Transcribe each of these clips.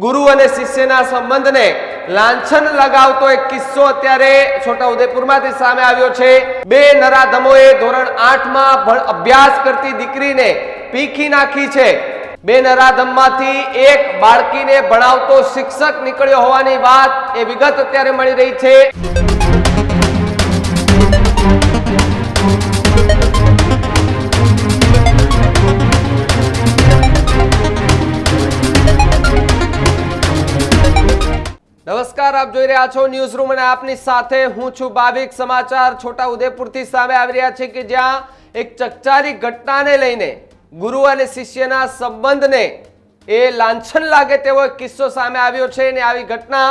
ગુરુ અને શિષ્યના સંબંધને લાંછન લગાવતો એક કિસ્સો અત્યારે છોટાઉદેપુરમાંથી સામે આવ્યો છે। બે નરાધમોએ ધોરણ 8 માં અભ્યાસ કરતી દીકરીને પીખી નાખી છે। બે નરાધમમાંથી એક બાળકીને ભણાવતો શિક્ષક નીકળ્યો હોવાની વાત એ વિગત અત્યારે મળી રહી છે। नमस्कार, आप જોઈ રહ્યા છો ન્યૂઝ રૂમ અને આપની સાથે હું છું ભાવિક। સમાચાર છોટાઉદેપુરથી સામે આવી રહ્યા છે કે જ્યાં એક ચકચારી ઘટનાને લઈને ગુરુ અને શિષ્યના સંબંધને એ લાંછન લાગે તેવો એક કિસ્સો સામે આવ્યો છે અને આવી ઘટના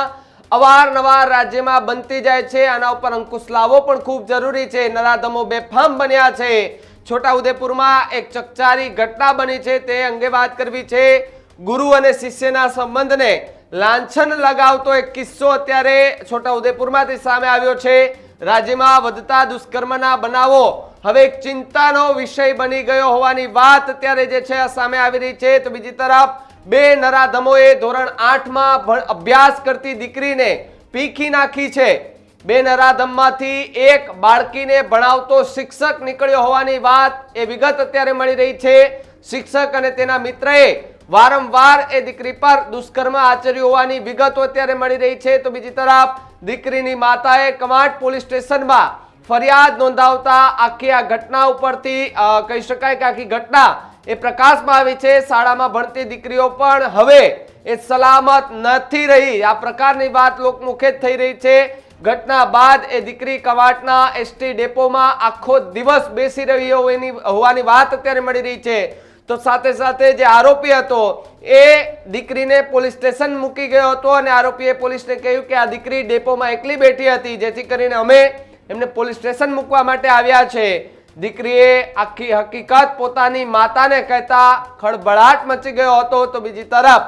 અવારનવાર રાજ્યમાં બનતી જાય છે। આના ઉપર અંકુશ લાવવો પણ ખૂબ જરૂરી છે। નરાધમો બેફામ બન્યા છે। છોટાઉદેપુરમાં એક ચકચારી ઘટના બની છે તે અંગે વાત કરવી છે। ગુરુ અને શિષ્યના સંબંધને લાંછન લગાવતો એક કિસ્સો અત્યારે છોટાઉદેપુરમાંથી સામે આવ્યો છે। રાજ્યમાં વધતા દુષ્કર્મના બનાવો હવે એક ચિંતાનો વિષય બની ગયો હોવાની વાત અત્યારે જે છે સામે આવી રહી છે। તો બીજી તરફ બે નરાધમોએ ધોરણ 8 માં અભ્યાસ કરતી દીકરીને પીખી નાખી છે। બે નરાધમમાંથી એક બાળકીને ભણાવતો શિક્ષક નીકળ્યો હોવાની વાત એ વિગત અત્યારે મળી રહી છે। શિક્ષક અને તેના મિત્રએ વારંવાર એ દીકરી પર દુષ્કર્મ આચર્યું હોવાની વિગતો અત્યારે મળી રહી છે। તો બીજી તરફ દીકરીની માતાએ કવાંટ પોલીસ સ્ટેશનમાં ફરિયાદ નોંધાવતા આખી આ ઘટના ઉપરથી કહી શકાય કે આખી ઘટના એ પ્રકાશમાં આવી છે। શાળામાં ભણતી દીકરીઓ પણ હવે એ સલામત નથી રહી, આ પ્રકારની વાત લોકમુખે થઈ રહી છે। ઘટના બાદ એ દીકરી કવાંટના એસટી ડેપોમાં આખો દિવસ બેસી રહી હોવાની વાત અત્યારે મળી રહી છે। તો સાથે સાથે જે આરોપી હતો એ દીકરીને પોલીસ સ્ટેશન મૂકી ગયો હતો અને આરોપીએ પોલીસને કહ્યું કે આ દીકરી ડેપોમાં એકલી બેઠી હતી, જેથી કરીને અમે એમને પોલીસ સ્ટેશન મૂકવા માટે આવ્યા છે। દીકરીએ આખી હકીકત પોતાની માતાને કહેતા ખળભળાટ મચી ગયો હતો। તો બીજી તરફ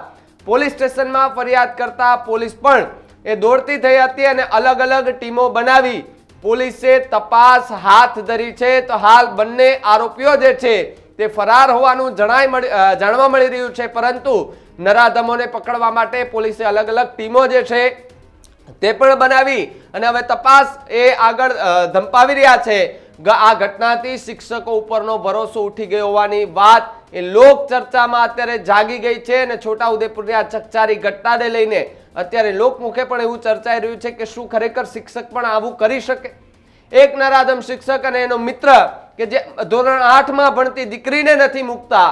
પોલીસ સ્ટેશનમાં ફરિયાદ કરતા પોલીસ પણ એ દોડતી થઈ હતી અને અલગ અલગ ટીમો બનાવી પોલીસે તપાસ હાથ ધરી છે। તો હાલ બંને આરોપીઓ જે છે તે ફરાર હોવાનું જાણવા મળી રહ્યું છે, પરંતુ નરાધમોને પકડવા માટે પોલીસે અલગ અલગ ટીમો જે છે તે પણ બનાવી અને હવે તપાસ એ આગળ ધંપાવી રહ્યા છે। આ ઘટનાથી શિક્ષકો ઉપરનો ભરોસો ઉઠી ગયો હોવાની વાત એ લોક ચર્ચામાં અત્યારે જાગી ગઈ છે અને છોટાઉદેપુરની આ ચકચારી ઘટનાને લઈને અત્યારે લોકમુખે પણ એવું ચર્ચાઈ રહ્યું છે કે શું ખરેખર શિક્ષક પણ આવું કરી શકે? એક નરાધમ શિક્ષક અને એનો મિત્ર કે જે ધોરણ 8 માં ભણતી દીકરીને નથી મૂકતા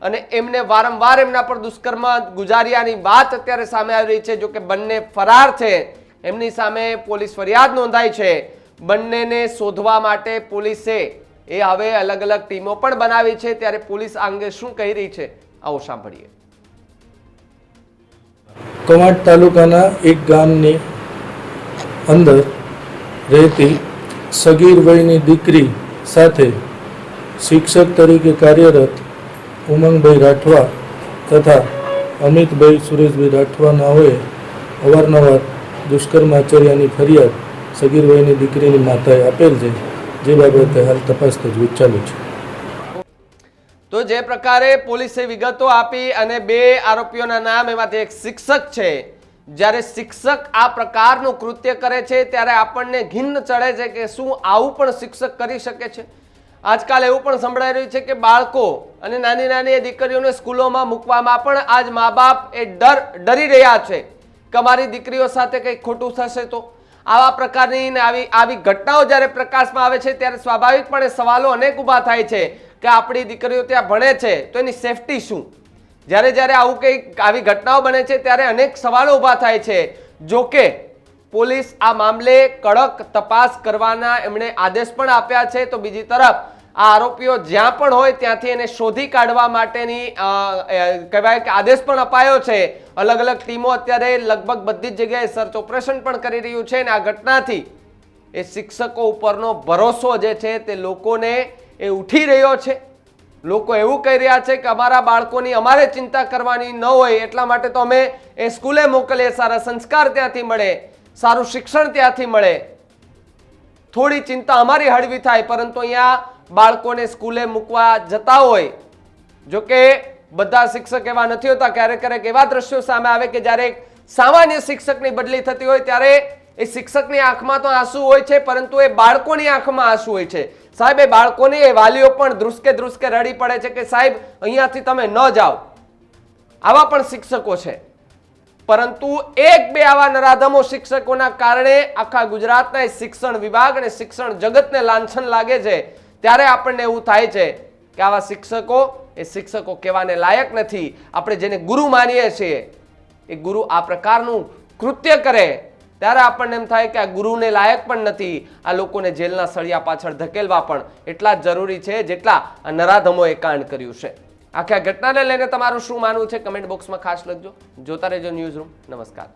અને એમને વારંવાર એમના પર દુષ્કર્મ ગુજાર્યાની વાત અત્યારે સામે આવી રહી છે। જો કે બંને ફરાર છે, એમની સામે પોલીસ ફરિયાદ નોંધાઈ છે। બંનેને શોધવા માટે પોલીસે એ હવે અલગ અલગ ટીમો પણ બનાવી છે। ત્યારે પોલીસ આ અંગે શું કહી રહી છે આવો સાંભળીએ। કવાંટ તાલુકાના એક ગામની અંદર રહેતી સગીર વયની દીકરી સાથે શિક્ષક તરીકે કાર્યરત ઉમંગભાઈ રાઠવા તથા અમિતભાઈ સુરેશભાઈ રાઠવાનાઓએ અવારનવાર દુષ્કર્મ આચર્યાની ફરિયાદ સગીર વયની દીકરીની માતાએ આપેલ છે, જે બાબતે હાલ તપાસ તજવીજ ચાલુ છે। તો જે પ્રકારે પોલીસે વિગતો આપી અને બે આરોપીઓના નામ એમાંથી એક શિક્ષક છે, જ્યારે શિક્ષક આ પ્રકારનું કૃત્ય કરે છે ત્યારે આપણને ઘિન્ન ચડે છે કે શું આવું પણ શિક્ષક કરી શકે છે? આજકાલ એવું પણ સંભળાઈ રહ્યું છે કે બાળકો અને નાની નાની દીકરીઓને સ્કૂલોમાં મૂકવામાં પણ આજ મા બાપ એ ડરી રહ્યા છે કે અમારી દીકરીઓ સાથે કંઈક ખોટું થશે તો। આવા પ્રકારની આવી ઘટનાઓ જ્યારે પ્રકાશમાં આવે છે ત્યારે સ્વાભાવિકપણે સવાલો અનેક ઊભા થાય છે કે આપણી દીકરીઓ ત્યાં ભણે છે તો એની સેફટી શું? જ્યારે જ્યારે આવું કંઈક આવી ઘટનાઓ બને છે ત્યારે અનેક સવાલો ઊભા થાય છે। જો કે પોલીસ આ મામલે કડક તપાસ કરવાના એમણે આદેશ પણ આપ્યા છે। તો બીજી તરફ આ આરોપીઓ જ્યાં પણ હોય ત્યાંથી એને શોધી કાઢવા માટેની કહેવાય કે આદેશ પણ અપાયો છે। અલગ અલગ ટીમો અત્યારે લગભગ બધી જ જગ્યાએ સર્ચ ઓપરેશન પણ કરી રહ્યું છે અને આ ઘટનાથી એ શિક્ષકો ઉપરનો ભરોસો જે છે તે લોકોને એ ઉઠી રહ્યો છે। લોકો એવું કહી રહ્યા છે કે અમારા બાળકોની અમારે ચિંતા કરવાની ન હોય એટલા માટે તો અમે એ સ્કૂલે મોકલીએ, સારા સંસ્કાર ત્યાંથી મળે, સારું શિક્ષણ ત્યાંથી મળે, થોડી ચિંતા અમારી હળવી થાય, પરંતુ અહીંયા બાળકોને સ્કૂલે મૂકવા જતા હોય, જો કે બધા શિક્ષક એવા નથી હોતા. ક્યારેક ક્યારેક એવા દ્રશ્યો સામે આવે કે જ્યારે એક સામાન્ય શિક્ષકની બદલી થતી હોય ત્યારે એ શિક્ષકની આંખમાં તો આંસુ હોય છે, પરંતુ એ બાળકોની આંખમાં આંસુ હોય છે. સાહેબ, એ બાળકોની એ વાલીઓ પણ ધ્રુસકે રડી પડે છે કે સાહેબ અહીંયાથી તમે ન જાઓ. આવા પણ શિક્ષકો છે, પરંતુ એક બે આવા નરાધમો શિક્ષકોના કારણે આખા ગુજરાતના શિક્ષણ વિભાગ અને શિક્ષણ જગતને લાંછન લાગે છે. ત્યારે આપણને એવું થાય છે કે આવા શિક્ષકો કહેવાને લાયક નથી. આપણે જેને ગુરુ માનીએ છીએ એ ગુરુ આ પ્રકારનું કૃત્ય કરે ત્યારે આપણને એમ થાય કે આ ગુરુને લાયક પણ નથી. આ લોકોને જેલના સળિયા પાછળ ધકેલવા પણ એટલા જ જરૂરી છે જેટલા આ નરાધમોએ કાંડ કર્યું છે. આખી આ ઘટનાને લઈને તમારું શું માનવું છે કમેન્ટ બોક્સમાં ખાસ લખજો. જોતા રહેજો ન્યૂઝ રૂમ. નમસ્કાર.